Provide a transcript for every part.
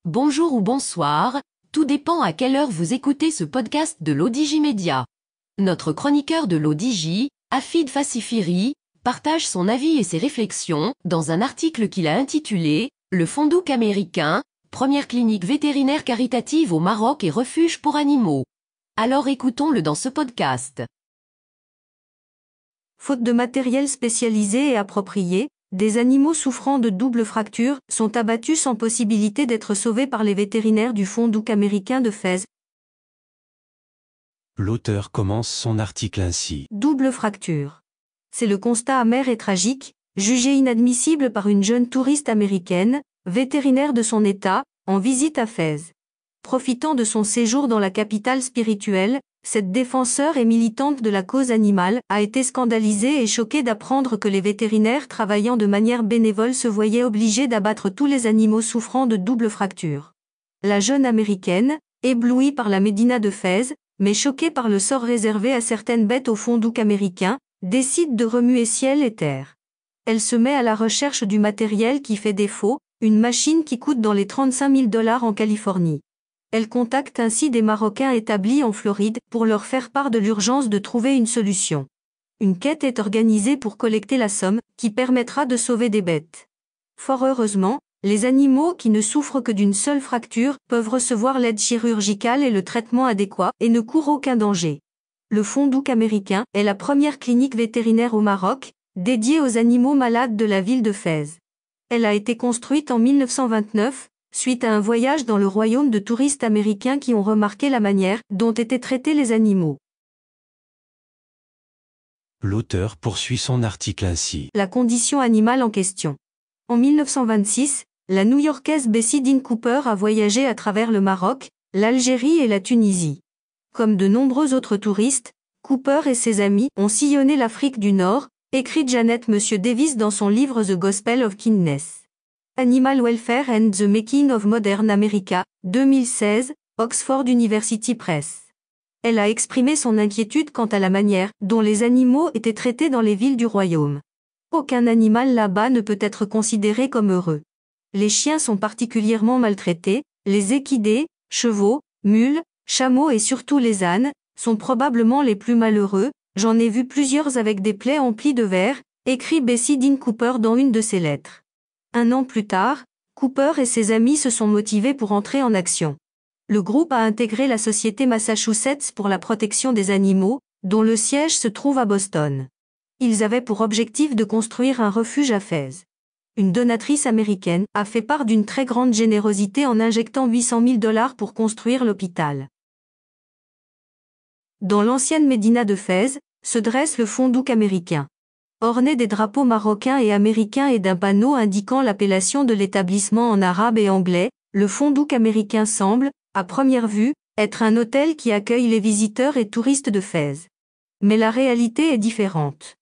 Bonjour ou bonsoir, tout dépend à quelle heure vous écoutez ce podcast de l'ODJ Média. Notre chroniqueur de l'ODJ, Afid Fassifiri, partage son avis et ses réflexions dans un article qu'il a intitulé « Le Fondouk américain, première clinique vétérinaire caritative au Maroc et refuge pour animaux ». Alors écoutons-le dans ce podcast. Faute de matériel spécialisé et approprié, des animaux souffrant de double fracture sont abattus sans possibilité d'être sauvés par les vétérinaires du Fondouk américain de Fès. L'auteur commence son article ainsi. Double fracture. C'est le constat amer et tragique, jugé inadmissible par une jeune touriste américaine, vétérinaire de son état, en visite à Fès. Profitant de son séjour dans la capitale spirituelle, cette défenseure et militante de la cause animale a été scandalisée et choquée d'apprendre que les vétérinaires travaillant de manière bénévole se voyaient obligés d'abattre tous les animaux souffrant de double fracture. La jeune américaine, éblouie par la médina de Fès, mais choquée par le sort réservé à certaines bêtes au Fondouk américain, décide de remuer ciel et terre. Elle se met à la recherche du matériel qui fait défaut, une machine qui coûte dans les 35 000 $ en Californie. Elle contacte ainsi des Marocains établis en Floride pour leur faire part de l'urgence de trouver une solution. Une quête est organisée pour collecter la somme qui permettra de sauver des bêtes. Fort heureusement, les animaux qui ne souffrent que d'une seule fracture peuvent recevoir l'aide chirurgicale et le traitement adéquat et ne courent aucun danger. Le Fondouk américain est la première clinique vétérinaire au Maroc, dédiée aux animaux malades de la ville de Fès. Elle a été construite en 1929, suite à un voyage dans le royaume de touristes américains qui ont remarqué la manière dont étaient traités les animaux. L'auteur poursuit son article ainsi. La condition animale en question. En 1926, la New-Yorkaise Bessie Dean Cooper a voyagé à travers le Maroc, l'Algérie et la Tunisie. Comme de nombreux autres touristes, Cooper et ses amis ont sillonné l'Afrique du Nord, écrit Janet M. Davis dans son livre The Gospel of Kindness. Animal Welfare and the Making of Modern America, 2016, Oxford University Press. Elle a exprimé son inquiétude quant à la manière dont les animaux étaient traités dans les villes du royaume. Aucun animal là-bas ne peut être considéré comme heureux. Les chiens sont particulièrement maltraités, les équidés, chevaux, mules, chameaux et surtout les ânes, sont probablement les plus malheureux, j'en ai vu plusieurs avec des plaies emplies de verre, écrit Bessie Dean Cooper dans une de ses lettres. Un an plus tard, Cooper et ses amis se sont motivés pour entrer en action. Le groupe a intégré la société Massachusetts pour la protection des animaux, dont le siège se trouve à Boston. Ils avaient pour objectif de construire un refuge à Fès. Une donatrice américaine a fait part d'une très grande générosité en injectant 800 000 $ pour construire l'hôpital. Dans l'ancienne médina de Fès, se dresse le Fondouk américain. Orné des drapeaux marocains et américains et d'un panneau indiquant l'appellation de l'établissement en arabe et anglais, le Fondouk américain semble, à première vue, être un hôtel qui accueille les visiteurs et touristes de Fès. Mais la réalité est différente.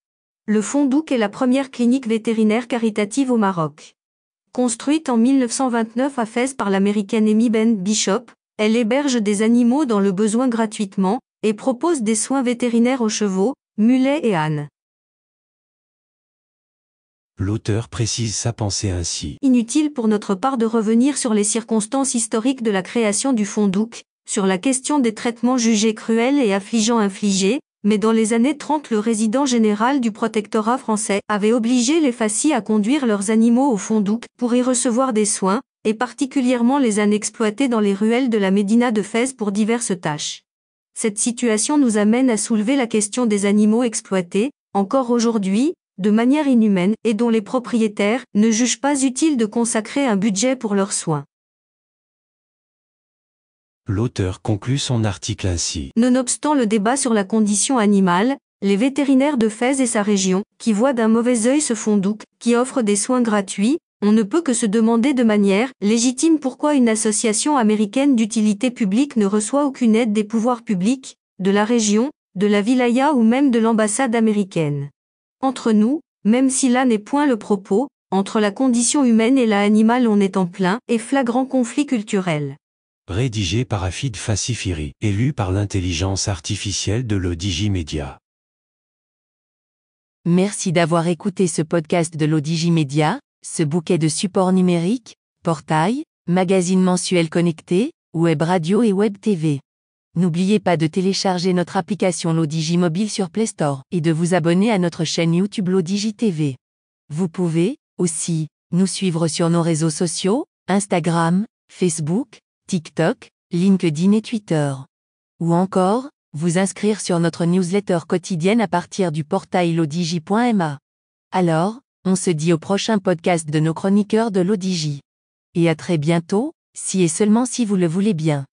Le Fondouk est la première clinique vétérinaire caritative au Maroc. Construite en 1929 à Fès par l'américaine Amy Ben Bishop, elle héberge des animaux dans le besoin gratuitement et propose des soins vétérinaires aux chevaux, mulets et ânes. L'auteur précise sa pensée ainsi. Inutile pour notre part de revenir sur les circonstances historiques de la création du Fondouk, sur la question des traitements jugés cruels et affligeants infligés, mais dans les années 30 le résident général du protectorat français avait obligé les Fassi à conduire leurs animaux au Fondouk pour y recevoir des soins, et particulièrement les ânes exploités dans les ruelles de la médina de Fès pour diverses tâches. Cette situation nous amène à soulever la question des animaux exploités, encore aujourd'hui, de manière inhumaine et dont les propriétaires ne jugent pas utile de consacrer un budget pour leurs soins. L'auteur conclut son article ainsi. Nonobstant le débat sur la condition animale, les vétérinaires de Fès et sa région, qui voient d'un mauvais œil ce Fondouk, qui offre des soins gratuits, on ne peut que se demander de manière légitime pourquoi une association américaine d'utilité publique ne reçoit aucune aide des pouvoirs publics, de la région, de la wilaya ou même de l'ambassade américaine. Entre nous, même si là n'est point le propos, entre la condition humaine et la animale on est en plein et flagrant conflit culturel. Rédigé par Afid Fassifiri, élu par l'intelligence artificielle de l'ODJ Média. Merci d'avoir écouté ce podcast de l'ODJ Média, ce bouquet de supports numériques, portails, magazine mensuel connecté, web radio et web TV. N'oubliez pas de télécharger notre application l'Odigi Mobile sur Play Store et de vous abonner à notre chaîne YouTube l'Odigi TV. Vous pouvez, aussi, nous suivre sur nos réseaux sociaux, Instagram, Facebook, TikTok, LinkedIn et Twitter. Ou encore, vous inscrire sur notre newsletter quotidienne à partir du portail lodigi.ma. Alors, on se dit au prochain podcast de nos chroniqueurs de l'Odigi. Et à très bientôt, si et seulement si vous le voulez bien.